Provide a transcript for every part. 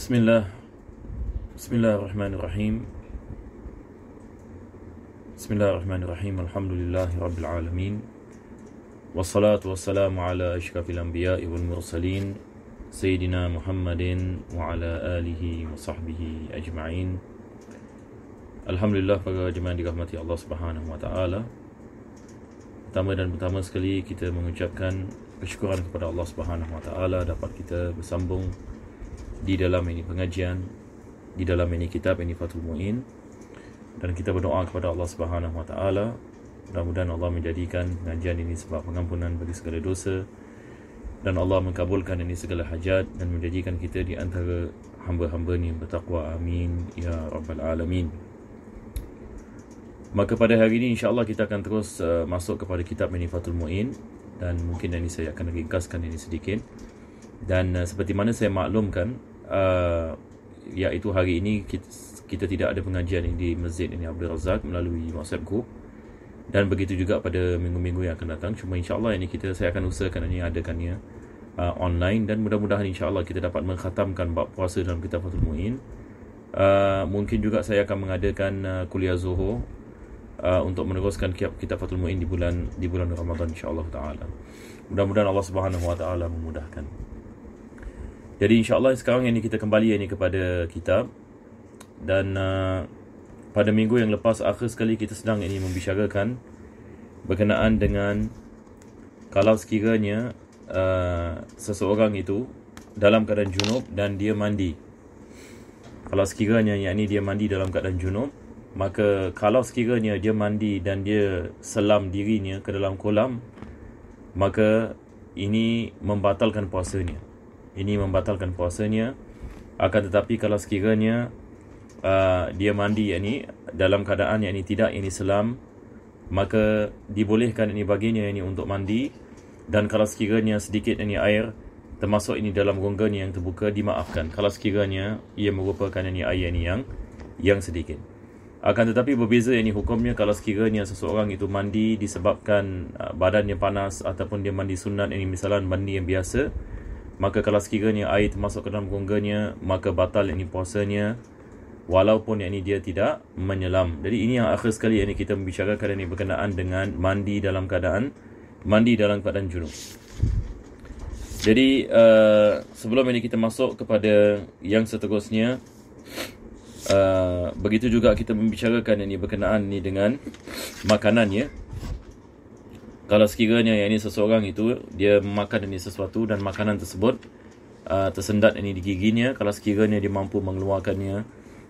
Bismillah. Bismillahirrahmanirrahim. Bismillahirrahmanirrahim. Alhamdulillahi rabbil alamin. Wassalatu wassalamu ala asyrafil anbiya'i wal mursalin Sayyidina Muhammadin wa ala alihi wa sahbihi ajma'in. Alhamdulillah, para jemaah dirahmati Allah Subhanahu wa taala. Pertama sekali kita mengucapkan kesyukuran kepada Allah Subhanahu wa taala dapat kita bersambung di dalam ini pengajian, di dalam ini kitab ini Fathul Mu'in, dan kita berdoa kepada Allah Subhanahu wa taala mudah-mudahan Allah menjadikan pengajian ini sebab pengampunan bagi segala dosa, dan Allah mengabulkan ini segala hajat dan menjadikan kita di antara hamba-hamba-Nya yang bertakwa. Amin ya rabbal alamin. Maka pada hari ini insya-Allah kita akan terus masuk kepada kitab ini Fathul Mu'in, dan mungkin ini saya akan ringkaskan ini sedikit. Dan seperti mana saya maklumkan, iaitu hari ini kita tidak ada pengajian di Masjid ini Abdul Razak melalui WhatsApp group, dan begitu juga pada minggu-minggu yang akan datang. Cuma insya-Allah ini saya akan usahakan ini adakannya online, dan mudah-mudahan insya-Allah kita dapat mengkhatamkan bab puasa dalam kitab Fathul Mu'in. Mungkin juga saya akan mengadakan kuliah Zuhur untuk meneruskan kitab Fathul Mu'in di bulan Ramadan insya-Allah taala. Mudah-mudahan Allah Subhanahu wa taala memudahkan. Jadi insya-Allah sekarang ini kita kembali kepada kitab, dan pada minggu yang lepas akhir sekali kita sedang membicarakan berkenaan dengan kalau sekiranya seseorang itu dalam keadaan junub dan dia mandi. Kalau sekiranya dia mandi dalam keadaan junub, maka kalau sekiranya dia mandi dan dia selam dirinya ke dalam kolam, maka ini membatalkan puasanya. Akan tetapi kalau sekiranya dia mandi dalam keadaan tidak selam, maka dibolehkan baginya untuk mandi, dan kalau sekiranya sedikit air termasuk dalam rongganya yang terbuka, dimaafkan kalau sekiranya ia merupakan air yang sedikit. Akan tetapi berbeza hukumnya kalau sekiranya seseorang itu mandi disebabkan badannya panas, ataupun dia mandi sunat, misalnya mandi yang biasa, maka kalau sekiranya air termasuk ke dalam rongganya, maka batal puasanya walaupun dia tidak menyelam. Jadi ini yang akhir sekali kita membicarakan berkenaan dengan mandi dalam keadaan junub. Jadi sebelum kita masuk kepada yang seterusnya, begitu juga kita membicarakan berkenaan dengan makanan, ya. Kalau sekiranya seseorang itu dia makan sesuatu dan makanan tersebut tersendat di giginya, kalau sekiranya dia mampu mengeluarkannya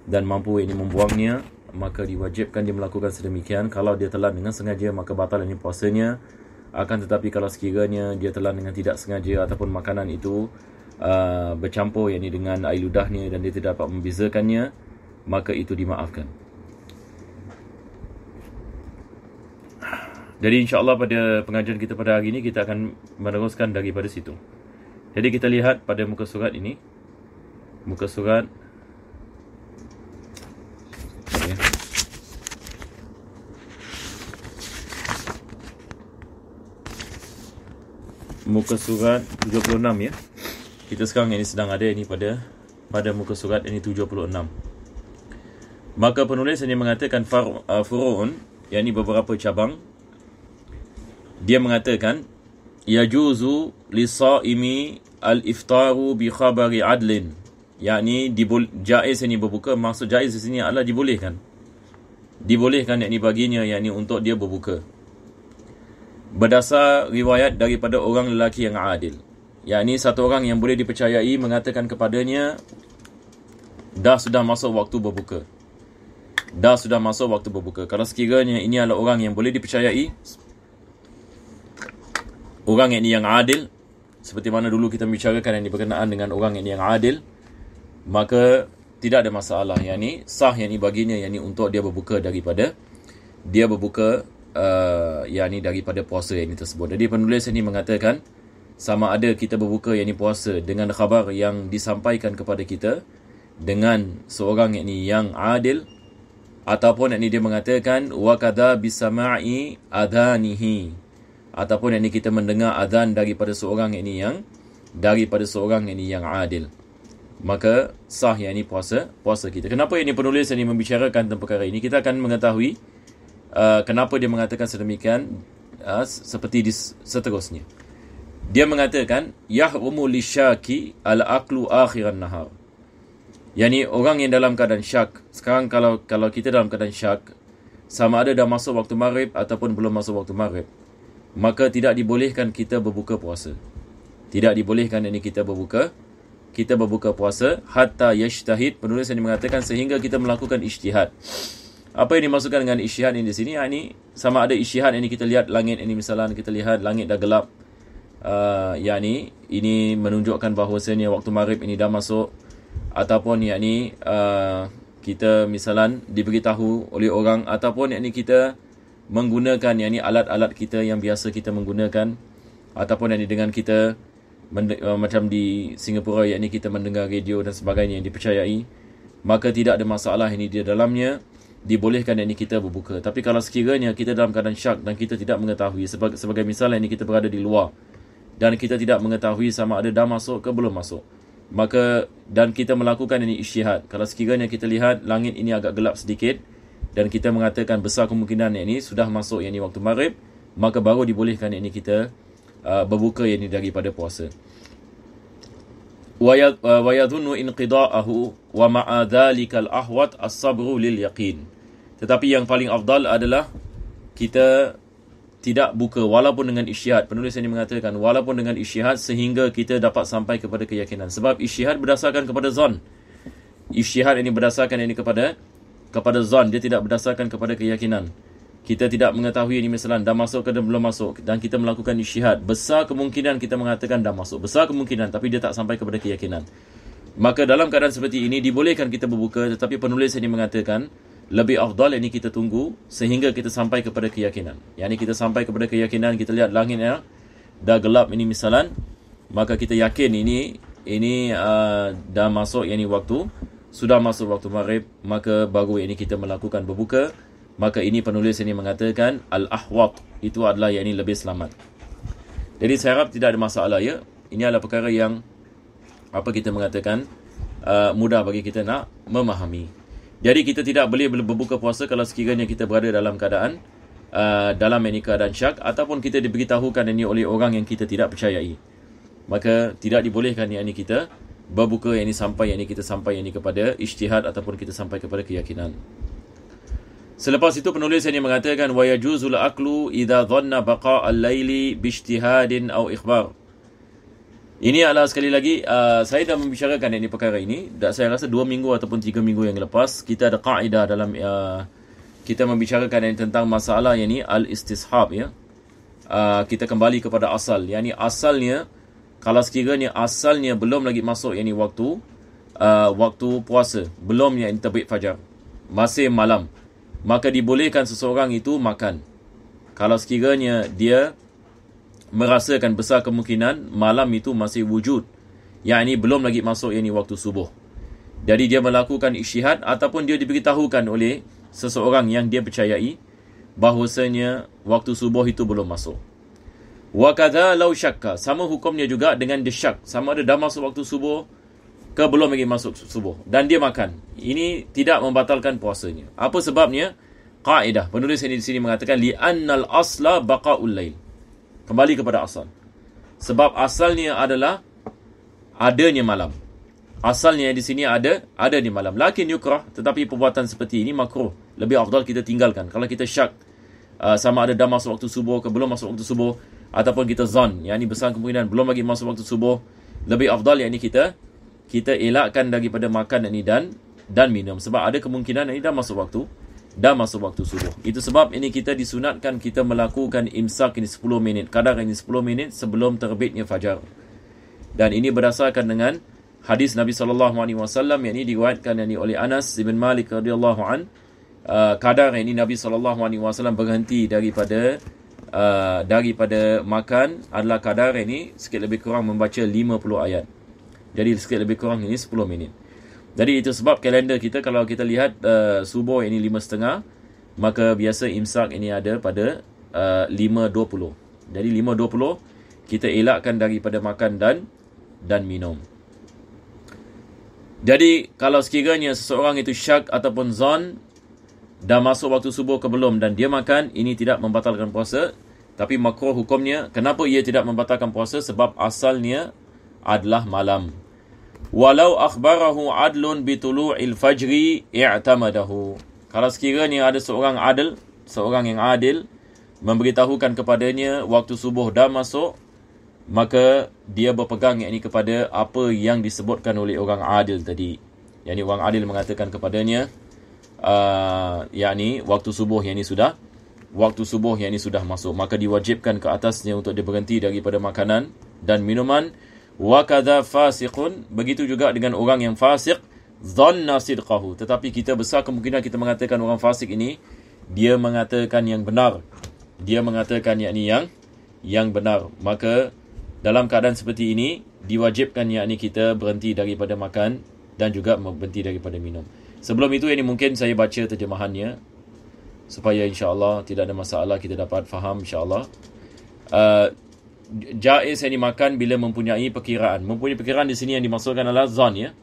dan mampu membuangnya, maka diwajibkan dia melakukan sedemikian. Kalau dia telan dengan sengaja, maka batal puasanya. Akan tetapi kalau sekiranya dia telan dengan tidak sengaja, ataupun makanan itu bercampur dengan air ludahnya dan dia tidak dapat membezakannya, maka itu dimaafkan. Jadi insya-Allah pada pengajian kita pada hari ini kita akan meneruskan daripada situ. Jadi kita lihat pada muka surat ini. Muka surat muka surat 76, ya. Kita sekarang sedang ada pada muka surat 76. Maka penulis mengatakan furu'un, beberapa cabang. Dia mengatakan yajuzu lisaimi al-iftaru bi khabari adlin, jaiz berbuka. Maksud jaiz di sini adalah dibolehkan baginya untuk dia berbuka berdasar riwayat daripada orang lelaki yang adil, satu orang yang boleh dipercayai mengatakan kepadanya sudah masuk waktu berbuka. Kalau sekiranya ini adalah orang yang boleh dipercayai, orang yang adil, seperti mana dulu kita bicarakan berkenaan dengan orang yang adil, maka tidak ada masalah, sah baginya untuk dia berbuka daripada puasa tersebut. Jadi penulis mengatakan sama ada kita berbuka puasa dengan khabar yang disampaikan kepada kita dengan seorang yang adil, ataupun dia mengatakan wa kadza bisama'i adhanihi, ataupun kita mendengar azan daripada seorang yang adil. maka sah yang ini puasa kita. Kenapa ini penulis ini membicarakan tentang perkara ini? Kita akan mengetahui kenapa dia mengatakan sedemikian seperti seterusnya. Dia mengatakan yahrumu lisyaki al-aqlu akhiran nahar. Yani orang yang dalam keadaan syak. Sekarang kalau kita dalam keadaan syak, sama ada dah masuk waktu maghrib ataupun belum masuk waktu maghrib, maka tidak dibolehkan kita berbuka puasa. Tidak dibolehkan ini kita berbuka puasa hatta yajtahid. Penulis yang mengatakan sehingga kita melakukan ijtihad. Apa yang dimaksudkan dengan ijtihad ini di sini? Ini sama ada ijtihad ini kita lihat langit ini, misalnya kita lihat langit dah gelap. Ini menunjukkan bahawasanya waktu maghrib ini dah masuk, ataupun kita misalnya diberitahu oleh orang, ataupun kita menggunakan alat-alat kita yang biasa kita menggunakan, ataupun dengan kita macam di Singapura kita mendengar radio dan sebagainya yang dipercayai, maka tidak ada masalah ini di dalamnya, dibolehkan kita berbuka. Tapi kalau sekiranya kita dalam keadaan syak dan kita tidak mengetahui, sebagai misalnya kita berada di luar dan kita tidak mengetahui sama ada dah masuk ke belum masuk, maka dan kita melakukan ini ijtihad, kalau sekiranya kita lihat langit ini agak gelap sedikit dan kita mengatakan besar kemungkinan ini sudah masuk waktu maghrib, maka baru dibolehkan kita berbuka daripada puasa. Wa yadhunnu inqida'ahu wa ma'a dhalikal ahwat as-sabru lil yaqin. Tetapi yang paling afdal adalah kita tidak buka walaupun dengan ijtihad. Penulis ini mengatakan walaupun dengan ijtihad sehingga kita dapat sampai kepada keyakinan. Sebab ijtihad berdasarkan kepada zon. Ijtihad ini berdasarkan kepada zon, dia tidak berdasarkan kepada keyakinan. Kita tidak mengetahui ini misalnya dah masuk ke belum masuk, dan kita melakukan ijtihad. Besar kemungkinan kita mengatakan dah masuk. Besar kemungkinan, tapi dia tak sampai kepada keyakinan. Maka dalam keadaan seperti ini dibolehkan kita berbuka, tetapi penulis ini mengatakan lebih afdal ini kita tunggu sehingga kita sampai kepada keyakinan. Kita sampai kepada keyakinan, kita lihat langitnya dah gelap ini misalnya, maka kita yakin ini dah masuk waktu, sudah masuk waktu maghrib, maka baru kita melakukan berbuka. Maka ini penulis ini mengatakan al-ahwat itu adalah lebih selamat. Jadi saya harap tidak ada masalah ya. Ini adalah perkara yang kita mengatakan mudah bagi kita nak memahami. Jadi kita tidak boleh berbuka puasa kalau sekiranya kita berada dalam keadaan keadaan syak, ataupun kita diberitahukan ini oleh orang yang kita tidak percayai. Maka tidak dibolehkan kita berbuka sampai kita sampai kepada ijtihad ataupun kita sampai kepada keyakinan. Selepas itu penulis ini mengatakan wa yajuzul aklu idza dhanna baqa' al-laili bi ijtihadin aw ikhbar. Ini adalah sekali lagi saya dah membicarakan perkara ini. Saya rasa 2 minggu ataupun 3 minggu yang lepas kita ada kaedah dalam kita membicarakan tentang masalah al-istishab ya. Kita kembali kepada asal. Asalnya kalau sekiranya asalnya belum lagi masuk waktu puasa, belum terbit fajar, masih malam, maka dibolehkan seseorang itu makan. Kalau sekiranya dia merasakan besar kemungkinan malam itu masih wujud, belum lagi masuk waktu subuh. Jadi dia melakukan ijtihad ataupun dia diberitahukan oleh seseorang yang dia percayai bahawasanya waktu subuh itu belum masuk. Wa kadza law syakka, sama hukumnya juga dengan dia syak, sama ada dah masuk waktu subuh ke belum lagi masuk subuh dan dia makan. Ini tidak membatalkan puasanya. Apa sebabnya? Kaedah. Penulis ini di sini mengatakan li'annal asla baqa'ul lail. Kembali kepada asal. Sebab asalnya adalah adanya malam. Asalnya di sini ada di malam. Lakin yukrah, tetapi perbuatan seperti ini makruh. Lebih afdal kita tinggalkan. Kalau kita syak sama ada dah masuk waktu subuh ke belum masuk waktu subuh, ataupun kita zon, besar kemungkinan belum lagi masuk waktu subuh, lebih afdal kita elakkan daripada makan dan minum, sebab ada kemungkinan ini dah masuk waktu subuh. Itu sebab ini kita disunatkan kita melakukan imsak ini 10 minit, kadar ini 10 minit sebelum terbitnya fajar. Dan ini berdasarkan dengan hadis Nabi SAW yang ini diriwayatkan oleh Anas bin Malik radhiyallahu an. Kadar ini Nabi SAW berhenti daripada makan adalah kadar ini sikit lebih kurang membaca 50 ayat. Jadi sikit lebih kurang ini 10 minit. Jadi itu sebab kalender kita, kalau kita lihat subuh ini 5.30, maka biasa imsak ini ada pada 5.20. Jadi 5.20 kita elakkan daripada makan dan minum. Jadi kalau sekiranya seseorang itu syak ataupun zon dah masuk waktu subuh ke belum dan dia makan, ini tidak membatalkan puasa, tapi makruh hukumnya. Kenapa ia tidak membatalkan puasa? Sebab asalnya adalah malam. Walau akhbarahu adlun bitulu'il fajri i'tamadahu. Kalau sekiranya ada seorang yang adil memberitahukan kepadanya waktu subuh dah masuk, maka dia berpegang yakni kepada apa yang disebutkan oleh orang adil tadi. Yakni orang adil mengatakan kepadanya yakni waktu subuh yang ini sudah masuk, maka diwajibkan ke atasnya untuk dia berhenti daripada makanan dan minuman. Wa kadza fasiqun, begitu juga dengan orang yang fasik, dhanna sidqahu, tetapi kita besar kemungkinan kita mengatakan orang fasik ini dia mengatakan yang benar, dia mengatakan yakni yang benar, maka dalam keadaan seperti ini diwajibkan yakni kita berhenti daripada makan dan juga berhenti daripada minum. Sebelum itu ini mungkin saya baca terjemahannya supaya insya-Allah tidak ada masalah, kita dapat faham insya-Allah. Jaiz yang dimakan bila mempunyai perkiraan. Mempunyai perkiraan di sini yang dimaksudkan adalah zan, ya,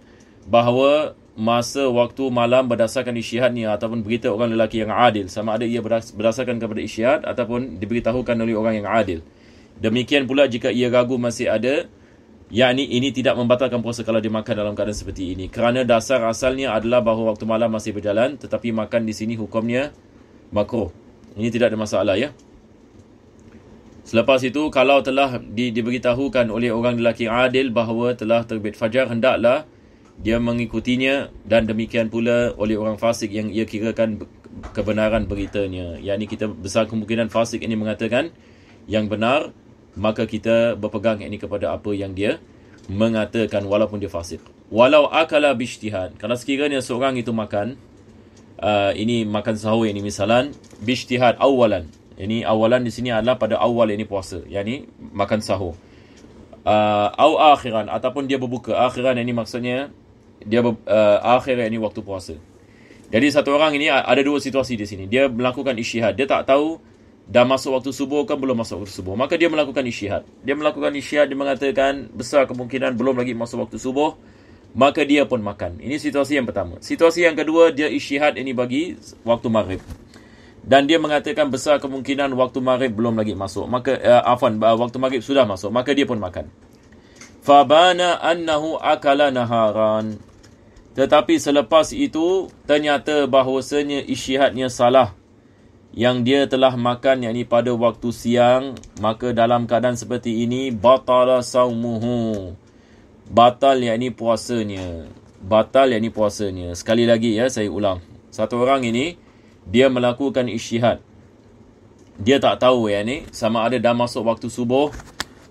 bahawa masa waktu malam berdasarkan isyihadnya ataupun berita orang lelaki yang adil, sama ada ia berdasarkan kepada isyihad ataupun diberitahukan oleh orang yang adil. Demikian pula jika ia ragu masih ada, yakni ini tidak membatalkan puasa kalau dimakan dalam keadaan seperti ini, kerana dasar asalnya adalah bahawa waktu malam masih berjalan, tetapi makan di sini hukumnya makruh. Ini tidak ada masalah, ya. Selepas itu, kalau telah diberitahukan oleh orang lelaki yang adil bahawa telah terbit fajar, hendaklah dia mengikutinya, dan demikian pula oleh orang fasik yang ia kirakan kebenaran beritanya. Yakni kita besar kemungkinan fasik ini mengatakan yang benar, maka kita berpegang ini kepada apa yang dia mengatakan walaupun dia fasik. Walau akala bijtihad, kalau sekiranya seorang itu makan, ini makan sahur, ini misalan bijtihad awalan. Ini awalan di sini adalah pada awal ini puasa, yakni makan sahur. Au akhiran, ataupun dia berbuka. Akhiran ini maksudnya dia akhir ini waktu puasa. Jadi satu orang ini ada dua situasi di sini. Dia melakukan isyihad, dia tak tahu dah masuk waktu subuh ke belum masuk waktu subuh, maka dia melakukan isyihad. Dia mengatakan besar kemungkinan belum lagi masuk waktu subuh, maka dia pun makan. Ini situasi yang pertama. Situasi yang kedua, dia isyihad ini bagi waktu maghrib, dan dia mengatakan besar kemungkinan waktu maghrib belum lagi masuk, maka waktu maghrib sudah masuk, maka dia pun makan. Fabana annahu akala naharan, tetapi selepas itu ternyata bahawasanya isyihadnya salah, yang dia telah makan yakni pada waktu siang, maka dalam keadaan seperti ini batala saumuhu, batal yakni puasanya. Sekali lagi, ya, saya ulang. Satu orang ini dia melakukan isyihad, dia tak tahu yakni sama ada dah masuk waktu subuh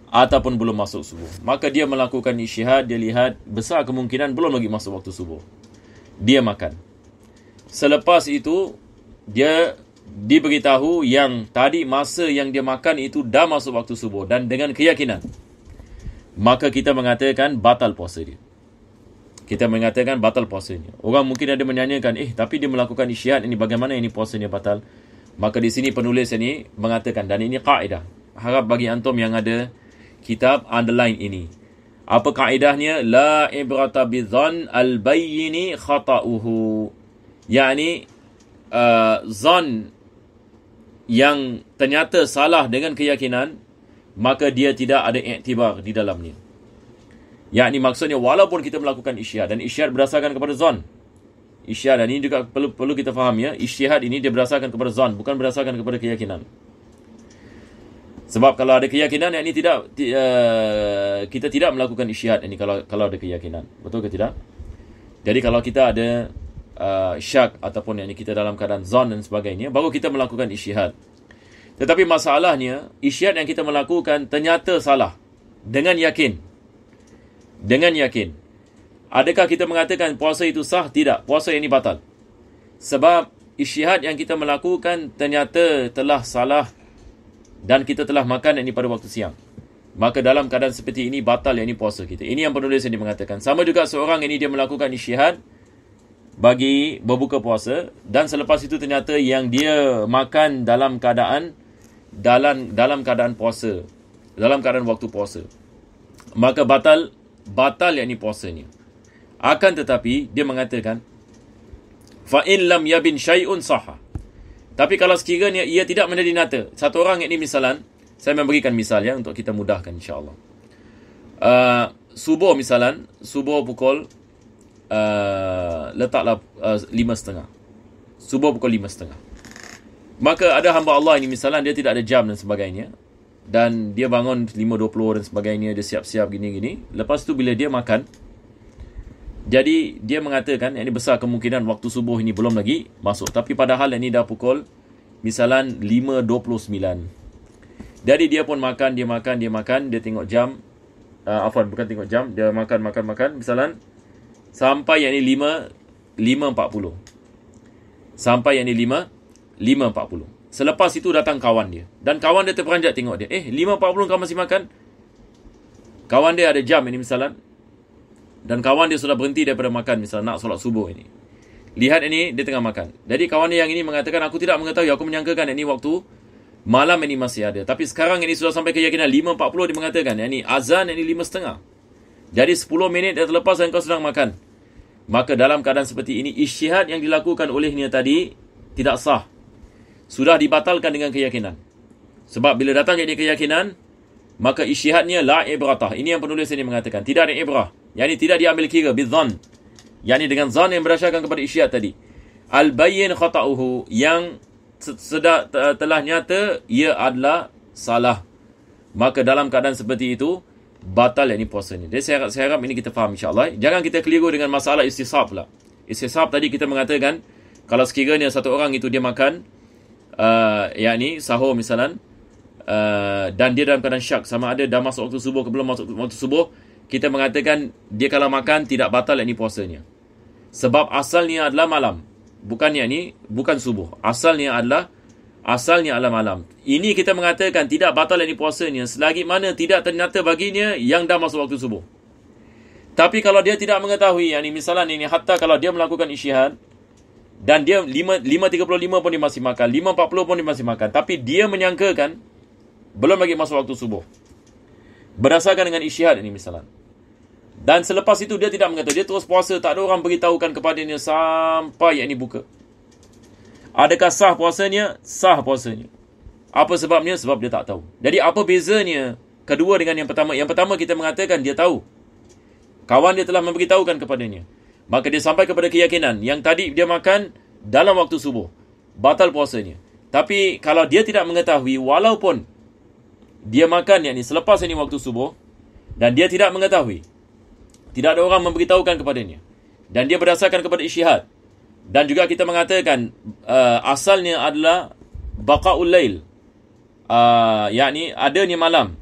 ataupun belum masuk subuh, maka dia melakukan isyihad, dia lihat besar kemungkinan belum lagi masuk waktu subuh, dia makan. Selepas itu dia diberitahu yang tadi masa yang dia makan itu dah masuk waktu subuh, dan dengan keyakinan, maka kita mengatakan batal puasa dia. Orang mungkin ada menyanyikan, tapi dia melakukan isyihad ini, bagaimana ini puasanya batal? Maka di sini penulis ini mengatakan, dan ini kaedah, harap bagi antum yang ada kitab underline ini. Apa kaedahnya? La ibrata bidzan al-bayyini khata'uhu, yakni zan yang ternyata salah dengan keyakinan, maka dia tidak ada iktibar di dalamnya. Yakni maksudnya walaupun kita melakukan isyihad, dan isyihad berdasarkan kepada zan. Isyihad, dan ini juga perlu kita faham, ya. Isyihad ini dia berdasarkan kepada zan, bukan berdasarkan kepada keyakinan. Sebab kalau ada keyakinan, yakni kita tidak melakukan isyihad ini kalau ada keyakinan. Betul ke tidak? Jadi kalau kita ada syak ataupun yang kita dalam keadaan zon dan sebagainya, baru kita melakukan isyihad. Tetapi masalahnya, isyihad yang kita melakukan ternyata salah dengan yakin. Adakah kita mengatakan puasa itu sah? Tidak, puasa ini batal. Sebab isyihad yang kita melakukan ternyata telah salah, dan kita telah makan ini pada waktu siang. Maka dalam keadaan seperti ini batal ini puasa kita. Ini yang penulis ini mengatakan. Sama juga seorang ini dia melakukan isyihad bagi berbuka puasa, dan selepas itu ternyata yang dia makan dalam keadaan puasa, dalam keadaan waktu puasa, maka batal yakni puasanya. Akan tetapi dia mengatakan fa in lam yabin syai'un sahha. Tapi kalau sekiranya ia tidak menjadi nyata, satu orang ini misalan, saya memberikan misal ya untuk kita mudahkan insya-Allah. Subuh misalan, subuh pukul letaklah 5.30. Subuh pukul 5.30. Maka ada hamba Allah ini misalan dia tidak ada jam dan sebagainya. Dan dia bangun 5.20 dan sebagainya, dia siap-siap gini-gini. Lepas tu bila dia makan, jadi dia mengatakan yang ini besar kemungkinan waktu subuh ini belum lagi masuk. Tapi padahal ini dah pukul misalan 5.29. Jadi dia pun makan, dia tengok jam. Bukan tengok jam, dia makan misalan sampai yang ini 5.40. Sampai yang ini 5.40. Selepas itu datang kawan dia. Dan kawan dia terperanjat tengok dia. 5.40 kau masih makan? Kawan dia ada jam ini misalan. Dan kawan dia sudah berhenti daripada makan misalnya nak solat subuh ini. Lihat ini dia tengah makan. Jadi kawan dia yang ini mengatakan aku tidak mengetahui, aku menyangkakan ini waktu malam ini masih ada. Tapi sekarang ini sudah sampai keyakinan 5.40 dia mengatakan ini azan ini 5.30. Jadi 10 minit dah terlepas dan kau sedang makan. Maka dalam keadaan seperti ini ijtihad yang dilakukan olehnya tadi tidak sah. Sudah dibatalkan dengan keyakinan. Sebab bila datang jadi keyakinan, maka ijtihadnya la ibratah. Ini yang penulis ini mengatakan, tidak ada ibrah. Yani tidak diambil kira bidzan. Yani dengan zan yang berdasarkan kepada ijtihad tadi. Al-bayyin khata'uhu, yang telah nyata ia adalah salah. Maka dalam keadaan seperti itu batal yakni puasanya. Jadi saya harap ini kita faham insya-Allah. Jangan kita keliru dengan masalah istisab pula. Istisab tadi kita mengatakan kalau sekiranya satu orang itu dia makan yakni sahur misalan dan dia dalam keadaan syak sama ada dah masuk waktu subuh ke belum masuk waktu subuh, kita mengatakan dia kalau makan tidak batal yakni puasanya. Sebab asalnya adalah malam. Bukan subuh. Asalnya adalah malam. Ini kita mengatakan tidak batal yakni puasanya selagi mana tidak ternyata baginya yang dah masuk waktu subuh. Tapi kalau dia tidak mengetahui, yakni misalan ini hatta kalau dia melakukan ijtihad dan dia 5.35 pun dia masih makan, 5.40 pun dia masih makan, tapi dia menyangkakan belum lagi masuk waktu subuh. Berdasarkan dengan ijtihad ini misalan. Dan selepas itu dia tidak mengetahui, dia terus puasa, tak ada orang beritahukan kepadanya sampai yakni buka. Adakah sah puasanya? Sah puasanya. Apa sebabnya? Sebab dia tak tahu. Jadi apa bezanya kedua dengan yang pertama? Yang pertama kita mengatakan dia tahu. Kawan dia telah memberitahukan kepadanya. Maka dia sampai kepada keyakinan. Yang tadi dia makan dalam waktu subuh. Batal puasanya. Tapi kalau dia tidak mengetahui, walaupun dia makan yakni selepas ini waktu subuh, dan dia tidak mengetahui, tidak ada orang memberitahukan kepadanya, dan dia berdasarkan kepada ijtihad, dan juga kita mengatakan asalnya adalah baqaul lail, yakni adanya malam.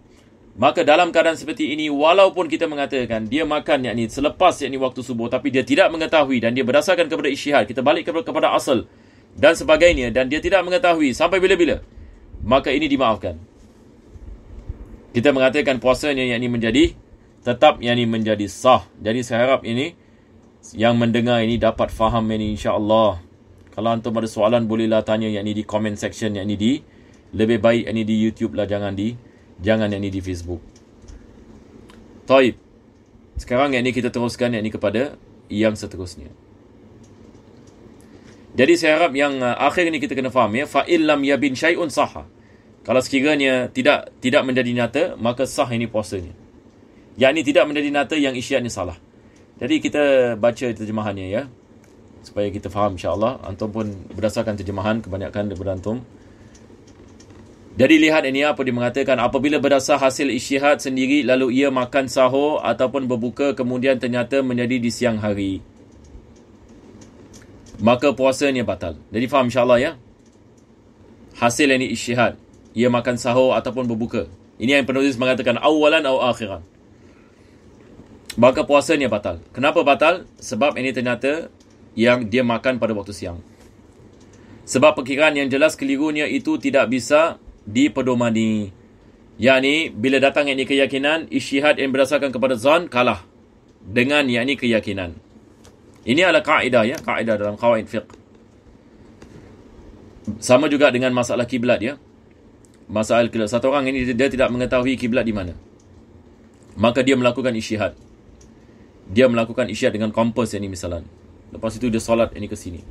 Maka dalam keadaan seperti ini, walaupun kita mengatakan dia makan yakni selepas yakni waktu subuh, tapi dia tidak mengetahui dan dia berdasarkan kepada ijtihad, kita balik kepada asal dan sebagainya, dan dia tidak mengetahui sampai bila-bila, maka ini dimaafkan. Kita mengatakan puasanya yakni menjadi tetap yakni menjadi sah. Jadi saya harap ini yang mendengar ini dapat faham ini insya-Allah. Kalau antum ada soalan bolehlah tanya yakni di comment section, yakni di lebih baik yakni di YouTube lah, jangan yakni di Facebook. Taib. Sekarang yakni kita teruskan yakni kepada yang seterusnya. Jadi saya harap yang akhir ni kita kena faham ya, fa illam yabin syai'un sahha. Kalau sekiranya tidak menjadi nyata, maka sah ini puasanya. Yakni tidak menjadi nyata yang ijtihadnya salah. Jadi kita baca terjemahannya ya, supaya kita faham insya-Allah. Antum pun berdasarkan terjemahan kebanyakan daripada antum. Jadi lihat ini apa dia mengatakan, apabila berdasar hasil ijtihad sendiri lalu ia makan sahur ataupun berbuka kemudian ternyata menjadi di siang hari, maka puasanya batal. Jadi faham insya-Allah ya. Hasil ini ijtihad, ia makan sahur ataupun berbuka. Ini yang penulis mengatakan awalan atau akhiran. Maka puasanya batal. Kenapa batal? Sebab ini ternyata yang dia makan pada waktu siang. Sebab perkiraan yang jelas kelirunya itu tidak bisa dipedomani. Yakni bila datang yakni keyakinan, ijtihad yang berdasarkan kepada zan kalah dengan yakni keyakinan. Ini adalah kaedah ya, kaedah dalam qawaid fiqh. Sama juga dengan masalah kiblat ya. Masalah kiblat, satu orang ini dia tidak mengetahui kiblat di mana, maka dia melakukan ijtihad. dia melakukan isyiat dengan kompas yang ni misalan. Lepas itu dia solat yang ni ke sini.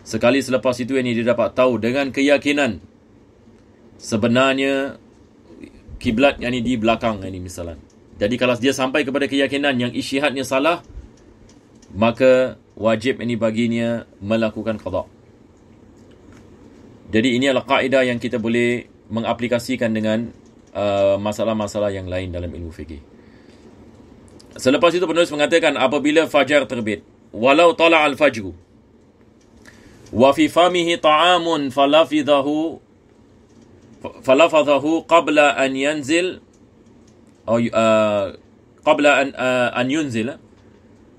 Sekali selepas itu yang ni dia dapat tahu dengan keyakinan sebenarnya kiblat yang ni di belakang yang ni misalan. Jadi kalau dia sampai kepada keyakinan yang isyihadnya salah, maka wajib ini baginya melakukan qada. Jadi ini adalah kaedah yang kita boleh mengaplikasikan dengan masalah-masalah yang lain dalam ilmu fiqih. Selepas itu penulis mengatakan apabila fajar terbit, walau tala al-fajru wa fi famihi ta'amun falafidhahu qabla an yanzil qabla an yunzil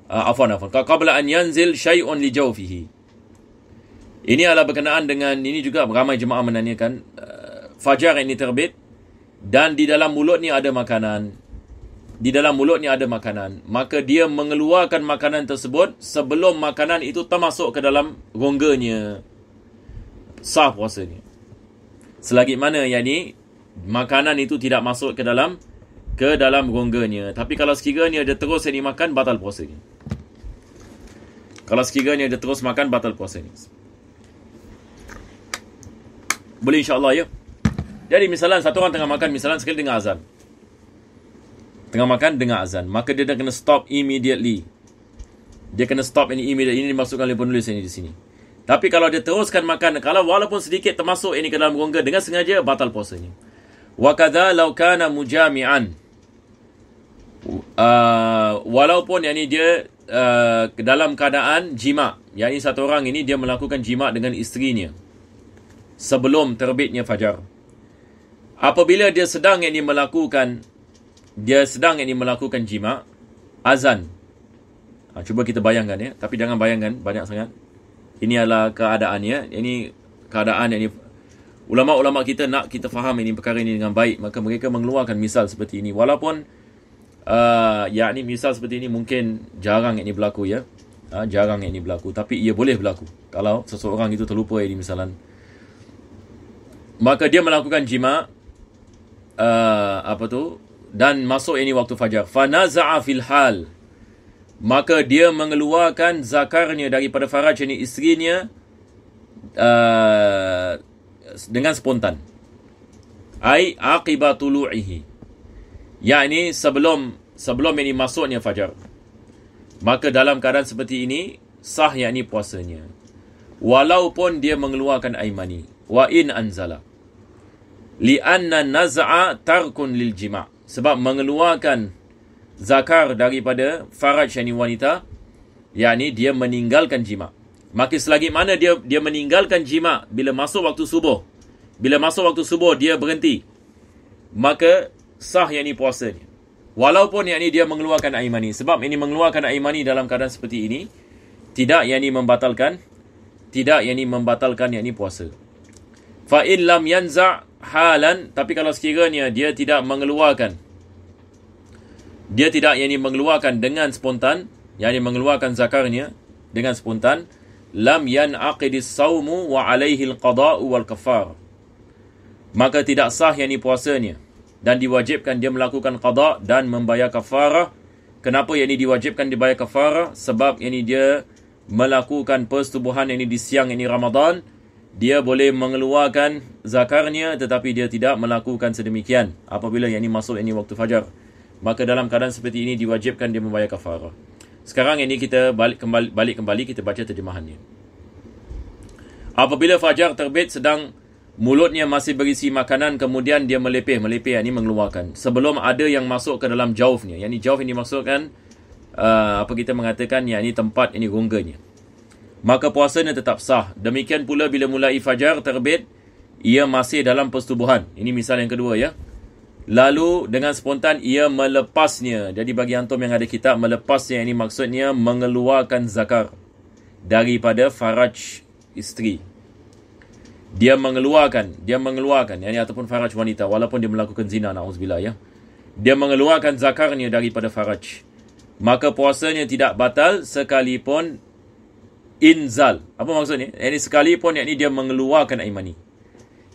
qabla an yanzil syai'un li jawfihi. Ini adalah berkenaan dengan ini juga ramai jemaah menanyakan fajar ini terbit dan di dalam mulut ni ada makanan. Di dalam mulut ni ada makanan, maka dia mengeluarkan makanan tersebut sebelum makanan itu termasuk ke dalam rongganya. Sah puasanya. Selagi mana yakni makanan itu tidak masuk ke dalam rongganya. Tapi kalau sekiranya dia terus ini makan, batal puasanya. Kalau sekiranya dia terus makan, batal puasanya. Boleh insya-Allah ya. Jadi misalnya satu orang tengah makan, misalnya sekali dengar azan. Tengah makan dengar azan, maka dia dah kena stop immediately. Dia kena stop ini immediately. Ini dimasukkan oleh penulis ini di sini. Tapi kalau dia teruskan makan, kalau walaupun sedikit termasuk ini ke dalam rongga dengan sengaja, batal puasanya. Wa kadza law kana mujami'an. Walaupun yakni dia dalam keadaan jima', yakni satu orang ini dia melakukan jima' dengan isterinya sebelum terbitnya fajar. Apabila dia sedang yakni melakukan jima', azan. Cuba kita bayangkan ya, tapi jangan bayangkan banyak sangat. Ini adalah keadaannya. Ini keadaan yang ulama-ulama kita nak kita faham ini perkara ini dengan baik, maka mereka mengeluarkan misal seperti ini. Walaupun yakni misal seperti ini mungkin jarang ini berlaku ya. Jarang ini berlaku, tapi ia boleh berlaku kalau seseorang itu terlupa ini misalan. Maka dia melakukan jima' dan masuk ini waktu fajar. Fanaza'a fil hal. Maka dia mengeluarkan zakarnya daripada faraj ini isterinya dengan spontan. Ai aqiba tulu'ihi. Yakni sebelum ini masuknya fajar. Maka dalam keadaan seperti ini sah yakni puasanya. Walaupun dia mengeluarkan air mani. Wa in anzala. Li'anna naz'a tarkun lil jima'. Sebab mengeluarkan zakar daripada faraj yakni wanita, yakni dia meninggalkan jima'. Maka selagi mana dia meninggalkan jima' bila masuk waktu subuh. Bila masuk waktu subuh dia berhenti. Maka sah yakni puasanya. Walaupun yakni dia mengeluarkan air mani. Sebab ini mengeluarkan air mani dalam keadaan seperti ini tidak yakni membatalkan yakni puasa. Fa in lam yanza' halan, tapi kalau sekiranya dia tidak yakni mengeluarkan dengan spontan, yakni mengeluarkan zakarnya dengan spontan, lam yanaqidis saumu wa alaihi alqada'u wal kafar. Maka tidak sah yakni puasanya dan diwajibkan dia melakukan qada' dan membayar kafarah. Kenapa yakni diwajibkan dibayar kafarah? Sebab yakni dia melakukan persetubuhan yakni di siang yakni Ramadan. Dia boleh mengeluarkan zakarnya tetapi dia tidak melakukan sedemikian apabila yakni masuk yakni waktu fajar. Maka dalam keadaan seperti ini diwajibkan dia membayar kafarah. Sekarang ini kita balik kembali kita baca terjemahannya. Apabila fajar terbit sedang mulutnya masih berisi makanan, kemudian dia melepeh yakni mengeluarkan sebelum ada yang masuk ke dalam jaufnya. Yakni jauf ini dimaksudkan kita mengatakan yakni tempat ini rongganya. Maka puasanya tetap sah. Demikian pula bila mulai fajar terbit, ia masih dalam persetubuhan. Ini misal yang kedua ya. Lalu dengan spontan ia melepasnya. Jadi bagi antum yang ada kitab, melepasnya ini maksudnya mengeluarkan zakar daripada faraj isteri. Dia mengeluarkan yakni ataupun faraj wanita walaupun dia melakukan zina, na'udzubillah ya. Dia mengeluarkan zakarnya daripada faraj. Maka puasanya tidak batal sekalipun inzal. Apa maksudnya? Ini sekalipun yakni dia mengeluarkan air mani.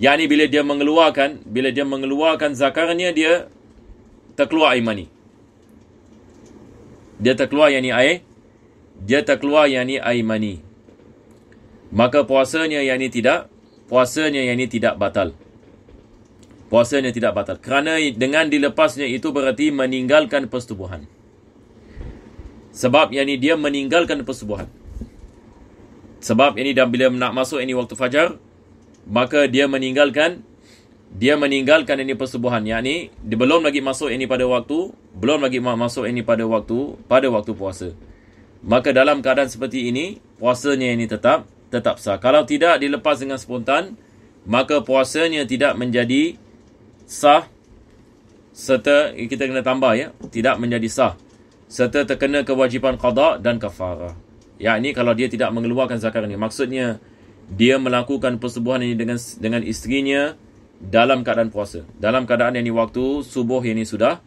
Yakni bila dia mengeluarkan zakarnya dia terkeluar air mani. dia terkeluar yang ni air, dia terkeluar yang ni air mani, maka puasanya yang ni tidak batal. Puasanya tidak batal. Kerana dengan dilepasnya itu berarti meninggalkan persetubuhan. Sebab yang ni dia meninggalkan persetubuhan. Sebab yang ni dan bila nak masuk ini waktu fajar, maka dia meninggalkan ini persetubuhan. Yang ni dia belum lagi masuk ini pada waktu, pada waktu puasa. Maka dalam keadaan seperti ini, puasanya ini tetap sah. Kalau tidak dilepas dengan spontan, maka puasanya tidak menjadi sah, serta kita kena tambah ya, tidak menjadi sah, serta terkena kewajipan qada dan kafarah. Yakni kalau dia tidak mengeluarkan zakat ini, maksudnya dia melakukan persetubuhan ini dengan isterinya dalam keadaan puasa. Dalam keadaan yang ini waktu subuh ini sudah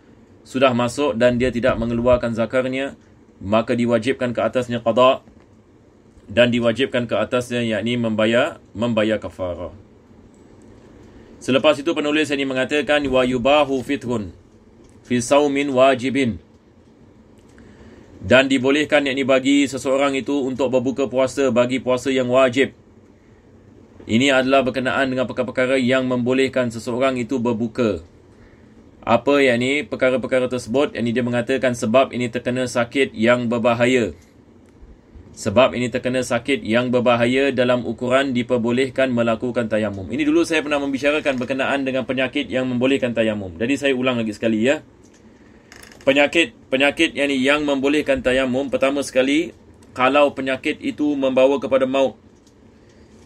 masuk dan dia tidak mengeluarkan zakarnya, maka diwajibkan ke atasnya qada dan diwajibkan ke atasnya yakni membayar kafarah. Selepas itu penulis ini mengatakan wa yubahu fitrun fi saumin wajibin, dan dibolehkan yakni bagi seseorang itu untuk berbuka puasa bagi puasa yang wajib. Ini adalah berkenaan dengan perkara-perkara yang membolehkan seseorang itu berbuka. Apa yakni perkara-perkara tersebut? Yakni dia mengatakan sebab ini terkena sakit yang berbahaya. Sebab ini terkena sakit yang berbahaya dalam ukuran diperbolehkan melakukan tayamum. Ini dulu saya pernah membicarakan berkenaan dengan penyakit yang membolehkan tayamum. Jadi saya ulang lagi sekali ya. Penyakit yang membolehkan tayamum, pertama sekali, kalau penyakit itu membawa kepada maut.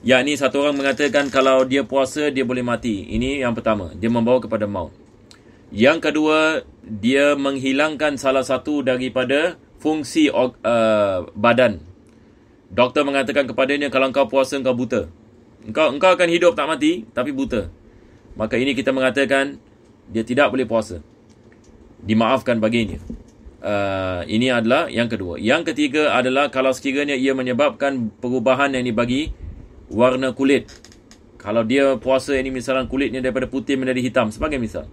Yakni satu orang mengatakan kalau dia puasa dia boleh mati. Ini yang pertama, dia membawa kepada maut. Yang kedua, dia menghilangkan salah satu daripada fungsi badan. Doktor mengatakan kepadanya, kalau engkau puasa engkau buta. Engkau akan hidup tak mati tapi buta. Maka ini kita mengatakan dia tidak boleh puasa. Dimaafkan baginya. Ini adalah yang kedua. Yang ketiga adalah kalau sekiranya ia menyebabkan perubahan yang dibagi warna kulit. Kalau dia puasa ini misalnya kulitnya daripada putih menjadi hitam sebagai misal.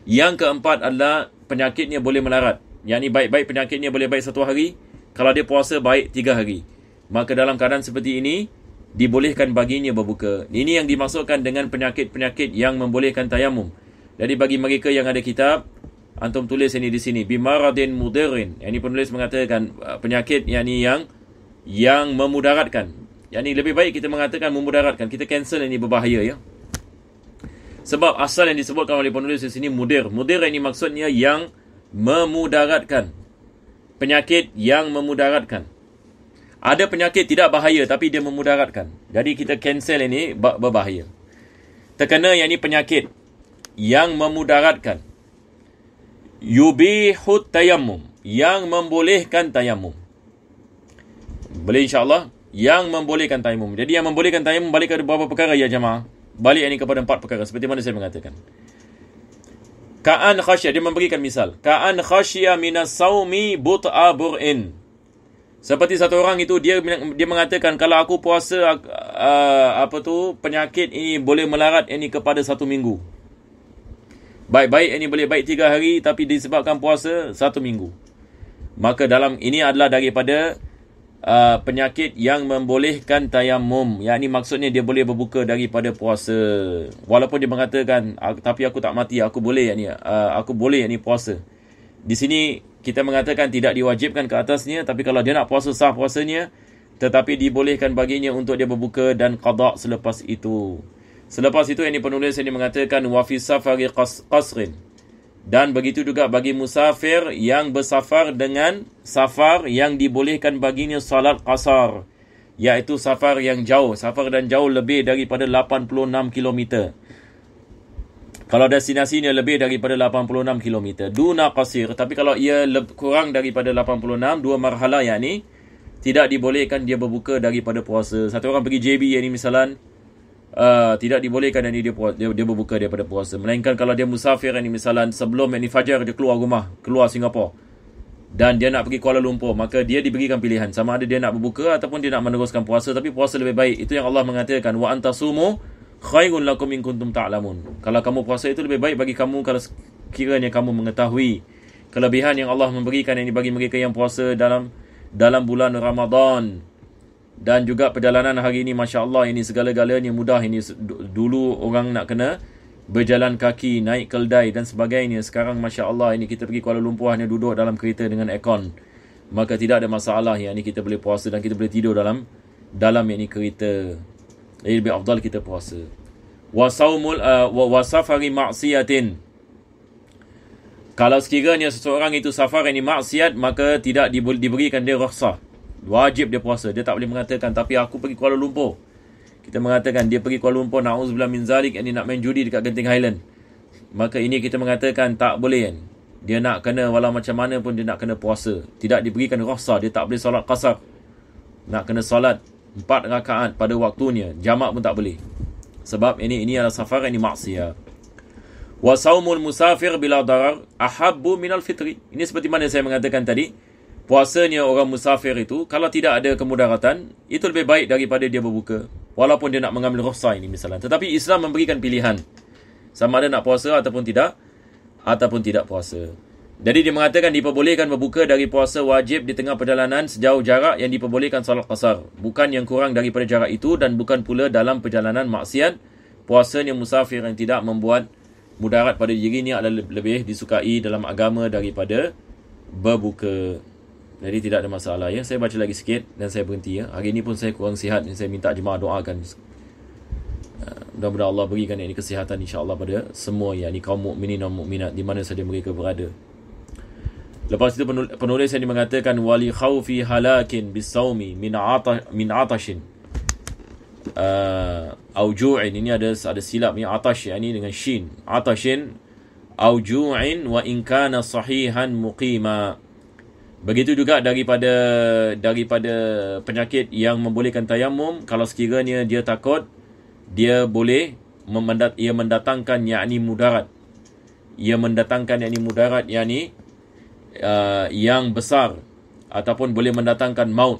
Yang keempat adalah penyakitnya boleh melarat. Yang ini baik-baik penyakitnya boleh baik 1 hari. Kalau dia puasa baik 3 hari. Maka dalam keadaan seperti ini dibolehkan baginya berbuka. Ini yang dimaksudkan dengan penyakit-penyakit yang membolehkan tayamum. Jadi bagi mereka yang ada kitab, antum tulis ini di sini bimaradin mudirin. Yang ini penulis mengatakan penyakit yang memudaratkan. Yang ini lebih baik kita mengatakan memudaratkan. Kita cancel ini berbahaya ya. Sebab asal yang disebutkan oleh penulis di sini mudir. Mudir ini maksudnya yang memudaratkan. Penyakit yang memudaratkan. Ada penyakit tidak bahaya tapi dia memudaratkan. Jadi kita cancel ini berbahaya. Terkena yang ini penyakit yang memudaratkan. Yubihut tayammum, yang membolehkan tayamum. Boleh insya-Allah yang membolehkan tayamum. Jadi yang membolehkan tayamum balik kepada beberapa perkara ya jemaah. Balik ini kepada 4 perkara seperti mana saya mengatakan. Ka'an khasyah, dia memberikan misal. Ka'an khasyah minas saumi but'a bur'in. Seperti satu orang itu dia mengatakan kalau aku puasa penyakit ini boleh melarat ini kepada 1 minggu. Baik-baik ini boleh baik 3 hari tapi disebabkan puasa 1 minggu. Maka dalam ini adalah daripada penyakit yang membolehkan tayamum. Yang ini maksudnya dia boleh berbuka daripada puasa. Walaupun dia mengatakan tapi aku tak mati, aku boleh puasa. Di sini kita mengatakan tidak diwajibkan ke atasnya, tapi kalau dia nak puasa sah puasanya, tetapi dibolehkan baginya untuk dia berbuka dan qada selepas itu. Selepas itu yang penulis ini mengatakan wa fi safari qasrin. Dan begitu juga bagi musafir yang bersafar dengan safar yang dibolehkan baginya salat qasar, iaitu safar yang jauh. Safar dan jauh lebih daripada 86 km. Kalau destinasinya lebih daripada 86 km. Duna qasir. Tapi kalau ia kurang daripada 86, 2 marhalah yakni tidak dibolehkan dia berbuka daripada puasa. Satu orang pergi JB yang ni misalan, tidak dibolehkan yang dia berbuka daripada puasa. Melainkan kalau dia musafir yang ni misalan, sebelum yang ni fajar dia keluar rumah, keluar Singapura, dan dia nak pergi Kuala Lumpur, maka dia diberikan pilihan sama ada dia nak berbuka ataupun dia nak meneruskan puasa. Tapi puasa lebih baik. Itu yang Allah mengatakan wa antasumu khairun lakum in kuntum ta'lamun. Kalau kamu puasa itu lebih baik bagi kamu kalau kiranya kamu mengetahui. kelebihan yang Allah memberikan ini bagi mereka yang puasa dalam bulan Ramadan. Dan juga perjalanan hari ini, Masya Allah, ini segala-galanya mudah. Ini dulu orang nak kena berjalan kaki, naik keldai dan sebagainya. Sekarang Masya Allah, ini kita pergi Kuala Lumpur hanya duduk dalam kereta dengan aircon. Maka tidak ada masalah, yang ini kita boleh puasa dan kita boleh tidur dalam yang ini kereta. Jadi lebih afdal kita puasa. Wasafari maksiatin. Kalau sekiranya seseorang itu safar ini maksiat, maka tidak diberikan dia rukhsah. Wajib dia puasa. Dia tak boleh mengatakan, tapi aku pergi Kuala Lumpur. Kita mengatakan dia pergi Kuala Lumpur, na'udzubillah min zalik, yang dia nak main judi dekat Genting Highland. Maka ini kita mengatakan tak boleh kan. Dia nak kena, walau macam mana pun dia nak kena puasa. Tidak diberikan rukhsah. Dia tak boleh solat qasar. Nak kena solat 4 rakaat pada waktunya. Jamak pun tak boleh. Sebab ini adalah safar, ini maksiat. Wa saumul musafir bila darar ahabbu minal fitri. Ini seperti mana saya mengatakan tadi. Puasanya orang musafir itu, kalau tidak ada kemudaratan, itu lebih baik daripada dia berbuka. Walaupun dia nak mengambil rukhsah ini misalnya. Tetapi Islam memberikan pilihan. Sama ada nak puasa ataupun tidak puasa. Jadi dia mengatakan diperbolehkan berbuka dari puasa wajib di tengah perjalanan sejauh jarak yang diperbolehkan salat qasar. Bukan yang kurang daripada jarak itu dan bukan pula dalam perjalanan maksiat. Puasanya musafir yang tidak membuat mudarat pada dirinya adalah lebih disukai dalam agama daripada berbuka. Jadi tidak ada masalah ya. Saya baca lagi sikit dan saya berhenti ya. Hari ini pun saya kurang sihat, saya minta jemaah doakan. Mudah-mudahan Allah berikan ini kesihatan insya-Allah pada semua yakni kaum mukminin dan mukminat di mana saja mereka berada. Lepas itu penulis yang mengatakan wali khaufi halakin bisaumi min atashin au ju'in. Ini ada silap ni, atash yakni dengan shin. Atashin au ju'in wa in kana sahihan muqima. Begitu juga daripada penyakit yang membolehkan tayamum, kalau sekiranya dia takut, dia boleh mendatangkan yakni mudarat. Ia mendatangkan yakni mudarat yakni yang besar ataupun boleh mendatangkan maut.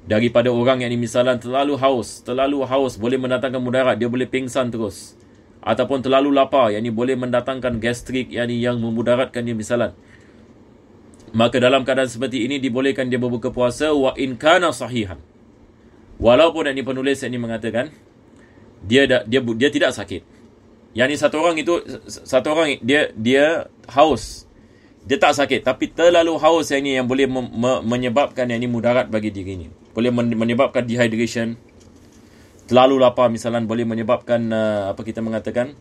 Daripada orang yang misalnya terlalu haus boleh mendatangkan mudarat, dia boleh pingsan terus. Ataupun terlalu lapar, yakni boleh mendatangkan gastrik yakni yang memudaratkan dia misalnya. Maka dalam keadaan seperti ini dibolehkan dia berbuka puasa wa in kana sahihan. Walaupun ini penulis ini mengatakan dia tidak sakit. Yani satu orang dia haus. Dia tak sakit tapi terlalu haus yang boleh menyebabkan yang ini mudarat bagi dirinya. Boleh menyebabkan dehydration. Terlalu lapar misalnya boleh menyebabkan apa kita mengatakan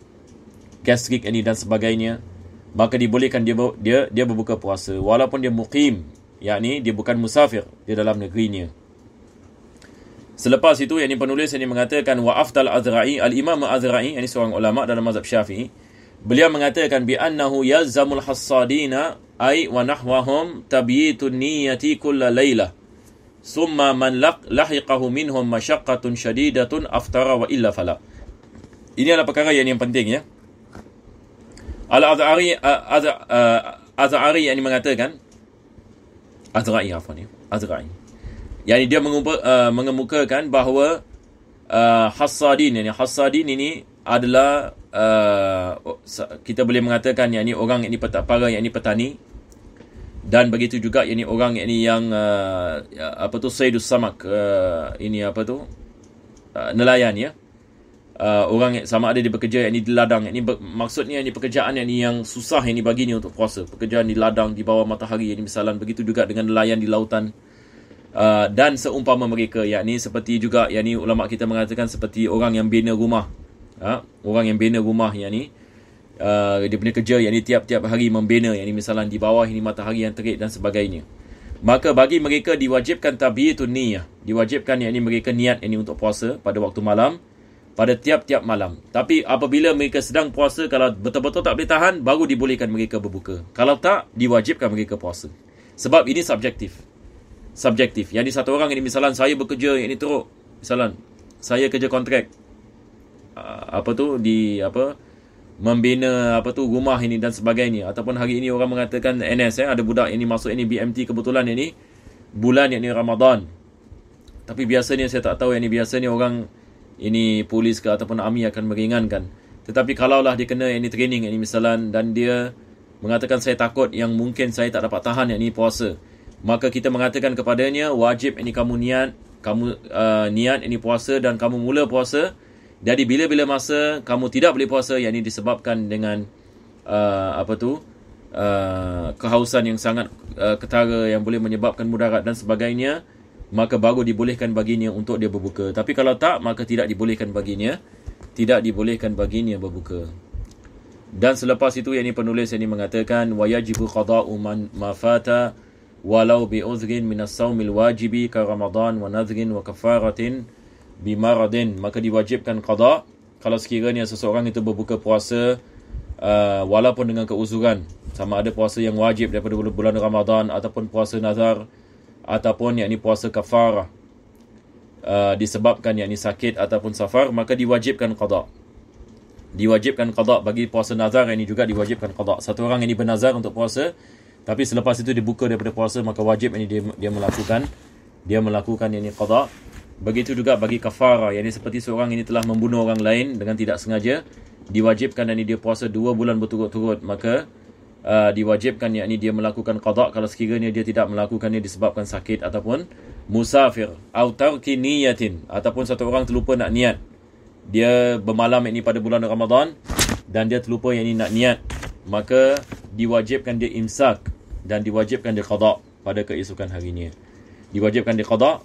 gastrik ini dan sebagainya. Maka dibolehkan dia berbuka puasa walaupun dia muqim, yakni dia bukan musafir, dia dalam negerinya. Selepas itu yang penulis ini mengatakan wa afdal Azra'i, al-Imam Azra'i, ini seorang ulama dalam mazhab Syafi'i. Beliau mengatakan bi annahu yalzamul hassadina ay wa nahwahum tabyitun niyyati kulla lailah. Summa man lahiqahu minhum masyaqqatun shadidatun aftara wa illa fala. Ini adalah perkara yang penting ya. Al-Az'ari yang mengatakan Azra'i. Yani dia mengemukakan bahawa hassadin ini adalah kita boleh mengatakan yakni orang yakni para yakni petani, dan begitu juga yakni orang yakni yang saydus samak, nelayan ya. Orang sama ada dia bekerja yang di ladang, yang maksudnya ini pekerjaan yang susah ini baginya untuk puasa, pekerjaan di ladang di bawah matahari ini misalnya. Begitu juga dengan nelayan di lautan dan seumpama mereka, yakni seperti juga yakni ulama kita mengatakan seperti orang yang bina rumah. Orang yang bina rumah yakni dia punya kerja yakni tiap-tiap hari membina yakni misalnya di bawah ini matahari yang terik dan sebagainya. Maka bagi mereka diwajibkan tabyitun niyyah, diwajibkan yakni mereka niat yakni untuk puasa pada waktu malam, pada tiap-tiap malam. Tapi apabila mereka sedang puasa, kalau betul-betul tak boleh tahan, baru dibolehkan mereka berbuka. Kalau tak, diwajibkan mereka puasa. Sebab ini subjektif. Yang di satu orang ini misalnya saya bekerja yang ini teruk. Misalnya saya kerja kontrak. Membina rumah ini dan sebagainya. Ataupun hari ini orang mengatakan NS ada budak ini masuk ini BMT kebetulan ini bulan ini Ramadan. Tapi biasanya saya tak tahu biasanya orang ini polis ke ataupun army akan meringankan. Tetapi kalaulah dia kena training misalan dan dia mengatakan saya takut yang mungkin saya tak dapat tahan yakni puasa, maka kita mengatakan kepadanya wajib ini kamu niat ini puasa dan kamu mula puasa. Jadi bila-bila masa kamu tidak boleh puasa, yakni disebabkan dengan kehausan yang sangat ketara yang boleh menyebabkan mudarat dan sebagainya, maka baru dibolehkan baginya untuk dia berbuka. Tapi kalau tak, maka tidak dibolehkan baginya berbuka. Dan selepas itu yakni penulis ini mengatakan wayajibu qada'u ma fata walau bi uzrin min as-saumil wajibi ka Ramadan wa nadhrin wa kafaratin bi maradin. Maka diwajibkan qada kalau sekiranya seseorang itu berbuka puasa walaupun dengan keuzuran, sama ada puasa yang wajib daripada bulan Ramadan ataupun puasa nazar ataupun yakni puasa kafarah, disebabkan yakni sakit ataupun safar, maka diwajibkan qada. Bagi puasa nazar ini juga diwajibkan qada. Satu orang ini bernazar untuk puasa, tapi selepas itu dibuka daripada puasa, maka wajib ini dia melakukan yakni qada. Begitu juga bagi kafarah, yakni seperti seorang ini telah membunuh orang lain dengan tidak sengaja, diwajibkan yakni dia puasa 2 bulan berturut-turut, maka diwajibkan yakni dia melakukan qada kalau sekiranya dia tidak melakukannya disebabkan sakit ataupun musafir atau tarki niyatin, ataupun satu orang terlupa nak niat. Dia bermalam yakni pada bulan Ramadan dan dia terlupa yakni nak niat, maka diwajibkan dia imsak dan diwajibkan dia qada pada keesokan harinya. Diwajibkan dia qada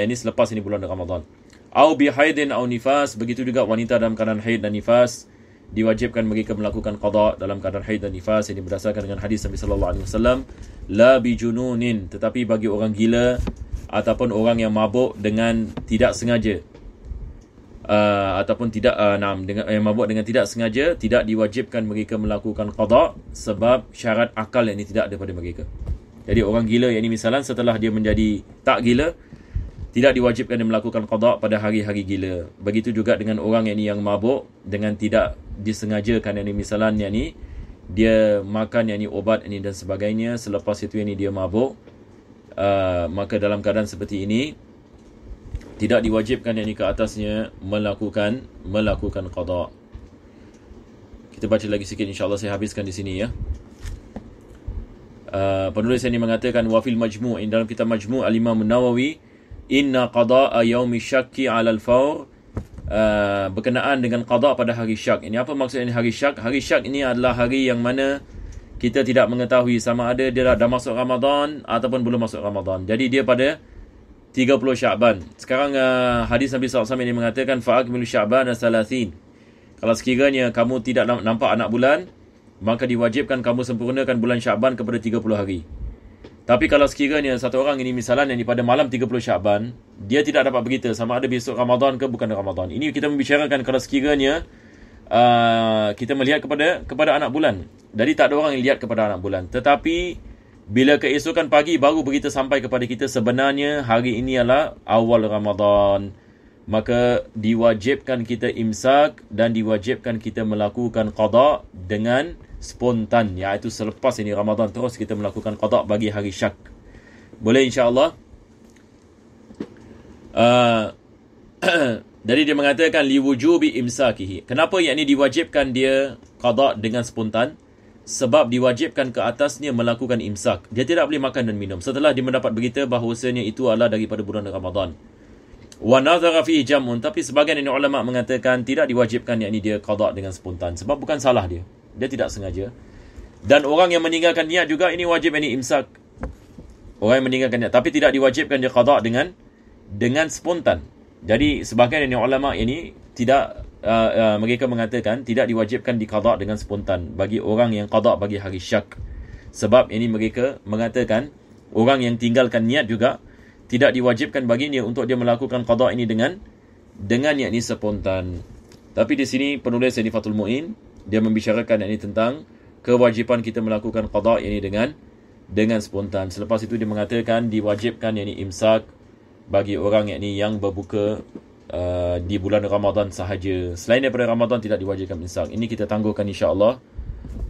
ini selepas ini bulan Ramadan. Au bi haidin au nifas, begitu juga wanita dalam keadaan haid dan nifas, diwajibkan mereka melakukan qada dalam keadaan haid dan nifas. Ini berdasarkan dengan hadis Nabi sallallahu alaihi wasallam, la bi jununin, tetapi bagi orang gila ataupun orang yang mabuk dengan tidak sengaja, ataupun tidak yang mabuk dengan tidak sengaja, tidak diwajibkan mereka melakukan qada sebab syarat akal yang ini tidak ada pada mereka. Jadi orang gila yang ini misalan setelah dia menjadi tak gila, tidak diwajibkan dia melakukan qada pada hari-hari gila. Begitu juga dengan orang yang ini yang mabuk dengan tidak disengajakan, yang ini misalan yang ini dia makan yang ini obat ini dan sebagainya, selepas itu yang ini dia mabuk, maka dalam keadaan seperti ini tidak diwajibkan yang ini ke atasnya melakukan qada. Kita baca lagi sikit, insya-Allah saya habiskan di sini ya. Penulis ini mengatakan wa fil majmu', dalam kitab Majmu' al-Imam An-Nawawi, inna qada'a yaumi syakki 'ala al-fawr, berkenaan dengan qada pada hari syak. Ini apa maksudnya hari syak? Hari syak ini adalah hari yang mana kita tidak mengetahui sama ada dia dah masuk Ramadan ataupun belum masuk Ramadan. Jadi dia pada 30 Sya'ban. Sekarang hadis Nabi SAW ini mengatakan fa'akmilu Sya'ban as-salasin. Kalau sekiranya kamu tidak nampak anak bulan, maka diwajibkan kamu sempurnakan bulan Sya'ban kepada 30 hari. Tapi kalau sekiranya satu orang ini misalnya yang pada malam 30 Sya'ban, dia tidak dapat berita sama ada besok Ramadan ke bukan Ramadan. Ini kita membicarakan kalau sekiranya kita melihat kepada anak bulan. Jadi tak ada orang yang lihat kepada anak bulan. Tetapi bila keesokan pagi baru berita sampai kepada kita sebenarnya hari ini adalah awal Ramadan, maka diwajibkan kita imsak dan diwajibkan kita melakukan qada dengan spontan, iaitu selepas ini Ramadan terus kita melakukan qada bagi hari syak. Boleh insya-Allah. Jadi dia mengatakan liwujubi imsakihi. Kenapa yakni diwajibkan dia qada dengan spontan? Sebab diwajibkan ke atasnya melakukan imsak. Dia tidak boleh makan dan minum setelah dia mendapat berita bahawasanya itu adalah daripada bulan Ramadan. Wa nazara fihi jam'un, tapi sebahagian ulama mengatakan tidak diwajibkan yakni dia qada dengan spontan sebab bukan salah dia. Dia tidak sengaja. Dan orang yang meninggalkan niat juga ini wajib ini imsak. Orang yang meninggalkan niat, tapi tidak diwajibkan dia qada dengan spontan. Jadi sebahagian ulama ini tidak mereka mengatakan tidak diwajibkan diqada dengan spontan bagi orang yang qada bagi hari syak. Sebab ini mereka mengatakan orang yang tinggalkan niat juga tidak diwajibkan baginya untuk dia melakukan qada ini dengan yakni spontan. Tapi di sini penulis ini Fathul Mu'in, dia membicarakan ini tentang kewajipan kita melakukan qada ini dengan spontan. Selepas itu dia mengatakan diwajibkan yakni imsak bagi orang yakni yang berbuka di bulan Ramadan sahaja. Selain daripada Ramadan tidak diwajibkan imsak. Ini kita tangguhkan insya-Allah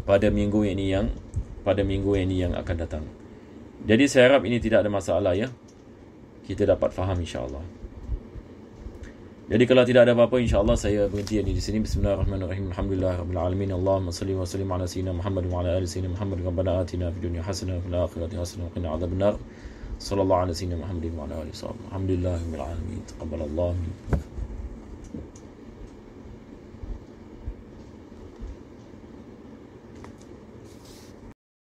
pada minggu ini yang akan datang. Jadi saya harap ini tidak ada masalah ya. Kita dapat faham insya-Allah. Jadi kalau tidak ada apa-apa, insya-Allah saya berhenti di sini. Bismillahirrahmanirrahim. Alhamdulillahirabbil alamin. Allahumma salli wa sallim ala sayyidina Muhammad wa ala ali sayyidina Muhammad. Rabbana atina fid dunya hasanah wa fil akhirati hasanah wa qina adzabannar. Sallallahu ala sayyidina Muhammadin wa ala alihi wasallam. Alhamdulillahirabbil alamin. Taqabbalallahu minkum.